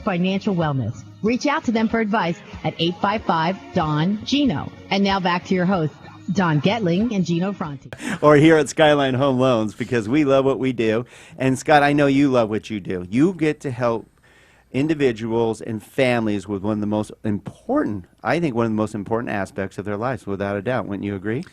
Financial wellness. Reach out to them for advice at 855-DON-GINO. And now back to your hosts, Don Getling and Gino Franti. Or here at Skyline Home Loans, because we love what we do. And Scott, I know you love what you do. You get to help individuals and families with one of the most important, I think one of the most important aspects of their lives, without a doubt. Wouldn't you agree?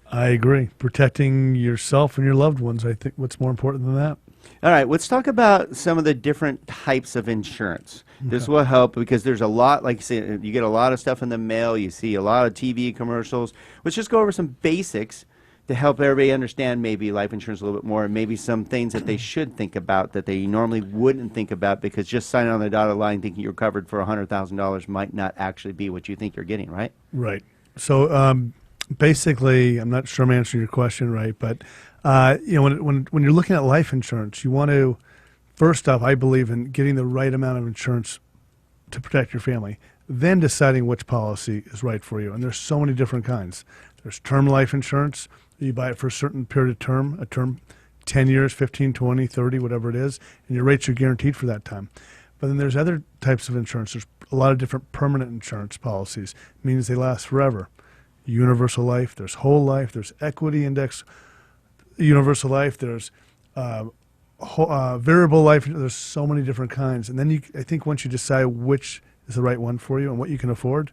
I agree. Protecting yourself and your loved ones, I think what's more important than that. All right, let's talk about some of the different types of insurance. Okay. This will help because there's a lot, like you say, you get a lot of stuff in the mail, you see a lot of TV commercials. Let's just go over some basics to help everybody understand maybe life insurance a little bit more, and maybe some things that they should think about that they normally wouldn't think about, because just signing on the dotted line thinking you're covered for $100,000 might not actually be what you think you're getting, right? Right. So basically, I'm not sure I'm answering your question right, but when you're looking at life insurance, you want to, first off, I believe in getting the right amount of insurance to protect your family, then deciding which policy is right for you. And there's so many different kinds. There's term life insurance. You buy it for a certain period of term, 10 years, 15, 20, 30, whatever it is, and your rates are guaranteed for that time. But then there's other types of insurance. There's a lot of different permanent insurance policies. It means they last forever. Universal life, there's whole life, there's equity index, universal life, there's variable life. There's so many different kinds. And then I think once you decide which is the right one for you and what you can afford,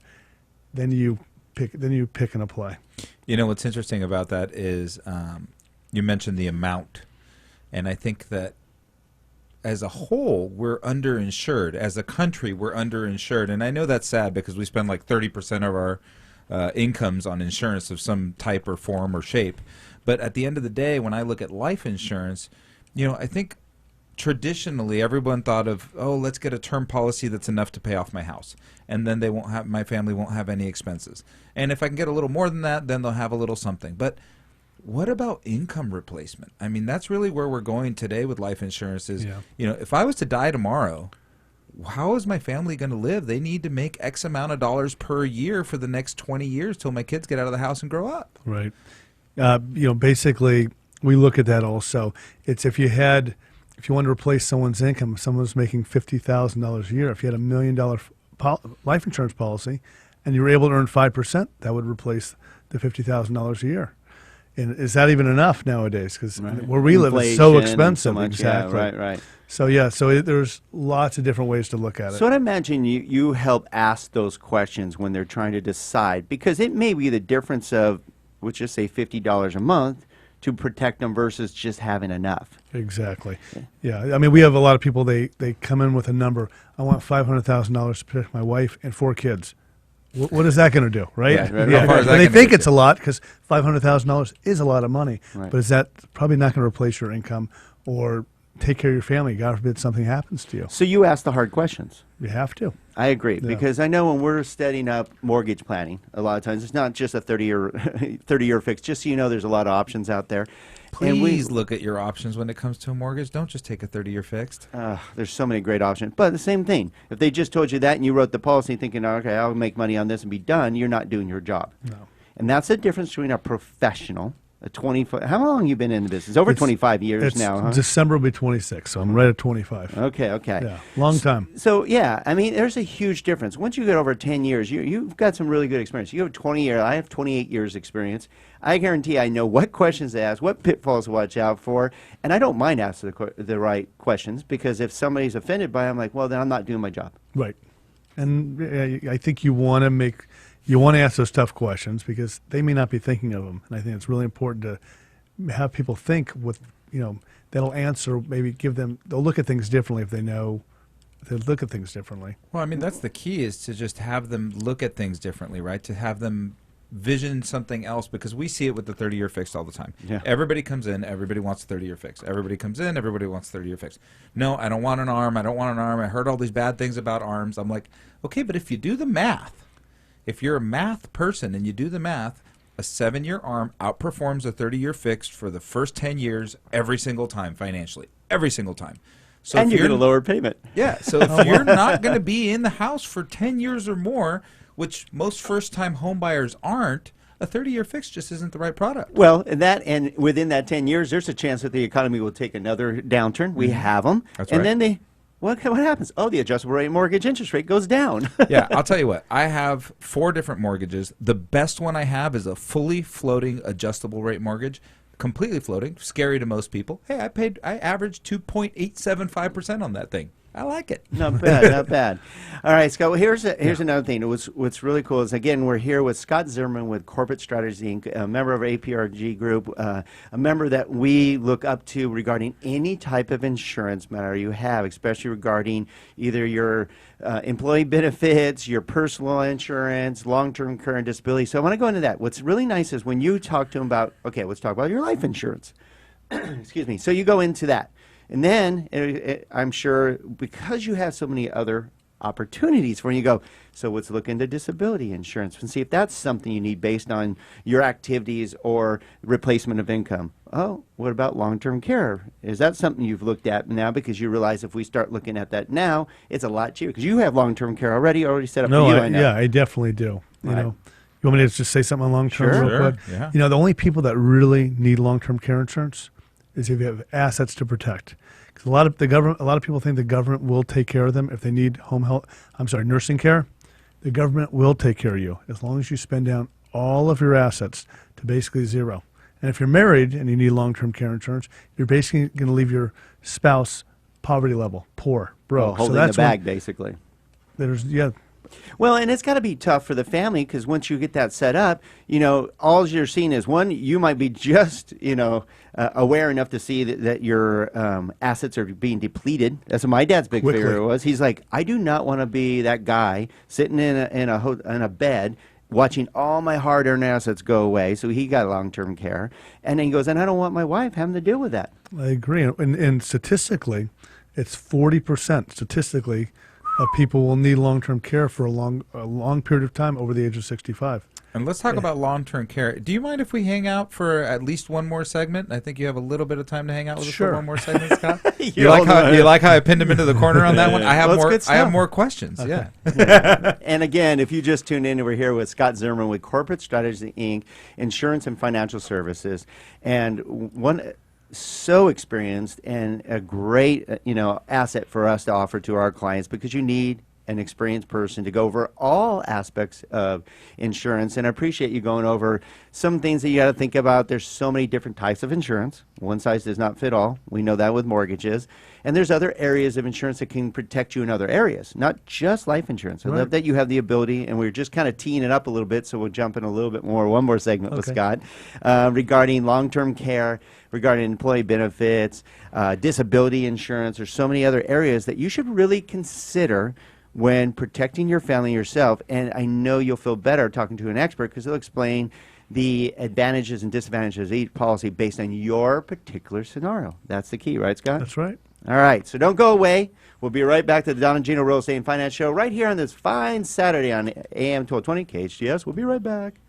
then you pick and apply. You know, what's interesting about that is you mentioned the amount. And I think that as a whole, we're underinsured. As a country, we're underinsured. And I know that's sad because we spend like 30% of our incomes on insurance of some type or form or shape. But at the end of the day, when I look at life insurance, you know, I think traditionally everyone thought of, oh, let's get a term policy that's enough to pay off my house, and then my family won't have any expenses. And if I can get a little more than that, then they'll have a little something. But what about income replacement? I mean, that's really where we're going today with life insurance is, you know, if I was to die tomorrow, how is my family going to live? They need to make X amount of dollars per year for the next 20 years till my kids get out of the house and grow up. Right. Basically, we look at that also. It's if you wanted to replace someone's income, someone's making $50,000 a year, if you had $1 million life insurance policy and you were able to earn 5%, that would replace the $50,000 a year. And is that even enough nowadays? Because where we live is so expensive. So much, exactly. Yeah, right. So, there's lots of different ways to look at it. So I'd imagine you help ask those questions when they're trying to decide, because it may be the difference of, let's just say $50 a month to protect them versus just having enough. Exactly. Yeah. I mean, we have a lot of people, they come in with a number. I want $500,000 to protect my wife and 4 kids. What is that going to do, right? They think it's a lot because $500,000 is a lot of money, but is that probably not going to replace your income or take care of your family? God forbid something happens to you. So you ask the hard questions. You have to. I agree, because I know when we're setting up mortgage planning, a lot of times it's not just a 30-year fix. Just so you know, there's a lot of options out there. Please look at your options when it comes to a mortgage. Don't just take a 30-year fixed. There's so many great options. But the same thing, if they just told you that and you wrote the policy thinking, okay, I'll make money on this and be done, you're not doing your job. No. And that's the difference between a professional, how long have you been in the business? Over 25 years now, huh? December will be 26, so I'm right at 25. Okay. Yeah, long time. So, I mean, there's a huge difference. Once you get over 10 years, you've got some really good experience. You have 20 years. I have 28 years experience. I guarantee I know what questions to ask, what pitfalls to watch out for, and I don't mind asking the right questions, because if somebody's offended by it, I'm like, well, then I'm not doing my job. Right. And I think you want to ask those tough questions because they may not be thinking of them. And I think it's really important to have people think that'll answer, they'll look at things differently if they look at things differently. Well, I mean, that's the key, is to just have them look at things differently, right? To have them vision something else, because we see it with the 30-year fix all the time. Yeah. Everybody comes in, everybody wants a 30-year fix. Everybody comes in, everybody wants a 30-year fix. No, I don't want an arm. I don't want an arm. I heard all these bad things about arms. I'm like, okay, but if you do the math, if you're a math person and you do the math, a 7-year arm outperforms a 30-year fix for the first 10 years every single time financially. Every single time. So and you get a lower payment. Yeah, so if you're not going to be in the house for 10 years or more, which most first-time home buyers aren't, a 30-year fix just isn't the right product. Well, and within that 10 years, there's a chance that the economy will take another downturn. We have them. That's and right. then what happens? Oh, the adjustable rate mortgage interest rate goes down. Yeah, I'll tell you what. I have 4 different mortgages. The best one I have is a fully floating adjustable rate mortgage, completely floating. Scary to most people. Hey, I averaged 2.875% on that thing. I like it. Not bad, not bad. All right, Scott. Well, here's another thing. What's really cool is, again, we're here with Scott Zimmerman with Corporate Strategy Inc., a member of our APRG group, a member that we look up to regarding any type of insurance matter you have, especially regarding either your employee benefits, your personal insurance, long-term care and disability. So I want to go into that. What's really nice is when you talk to him about, okay, let's talk about your life insurance. Excuse me. So you go into that. And then I'm sure because you have so many other opportunities when you go, so let's look into disability insurance and see if that's something you need based on your activities or replacement of income. Oh, what about long-term care? Is that something you've looked at now because you realize if we start looking at that now, it's a lot cheaper because you have long-term care already set up for you, I know. Yeah, I definitely do. You know, you want me to just say something on long-term real Sure. quick? Yeah. You know, the only people that really need long-term care insurance is if you have assets to protect. Because a lot of people think the government will take care of them if they need nursing care. The government will take care of you as long as you spend down all of your assets to basically zero. And if you're married and you need long-term care insurance, you're basically going to leave your spouse poverty level, poor, broke. Oh, holding the bag, basically. Well, and it's got to be tough for the family because once you get that set up, you know, all you're seeing is one, you might be just, aware enough to see that your assets are being depleted. That's what my dad's big fear was. He's like, I do not want to be that guy sitting in a bed watching all my hard-earned assets go away. So he got long-term care. And then he goes, and I don't want my wife having to deal with that. I agree. And statistically, it's 40% statistically of people will need long-term care for a long period of time over the age of 65. And let's talk about long-term care. Do you mind if we hang out for at least one more segment? I think you have a little bit of time to hang out with us for one more segment, Scott. You like how I pinned him into the corner on that one? I have more questions. Okay. Yeah. And again, if you just tuned in, we're here with Scott Zimmerman with Corporate Strategy Inc., Insurance and Financial Services, and one so experienced and a great asset for us to offer to our clients because you need an experienced person to go over all aspects of insurance. And I appreciate you going over some things that you got to think about. There's so many different types of insurance. One size does not fit all. We know that with mortgages. And there's other areas of insurance that can protect you in other areas, not just life insurance. I love that you have the ability, and we're just kind of teeing it up a little bit, so we'll jump in a little bit more, one more segment with Scott, regarding long-term care, regarding employee benefits, disability insurance. There's so many other areas that you should really consider when protecting your family and yourself. And I know you'll feel better talking to an expert because they'll explain the advantages and disadvantages of each policy based on your particular scenario. That's the key, right, Scott? That's right. All right, so don't go away. We'll be right back to the Don and Gino Real Estate and Finance Show right here on this fine Saturday on AM 1220 KHTS. We'll be right back.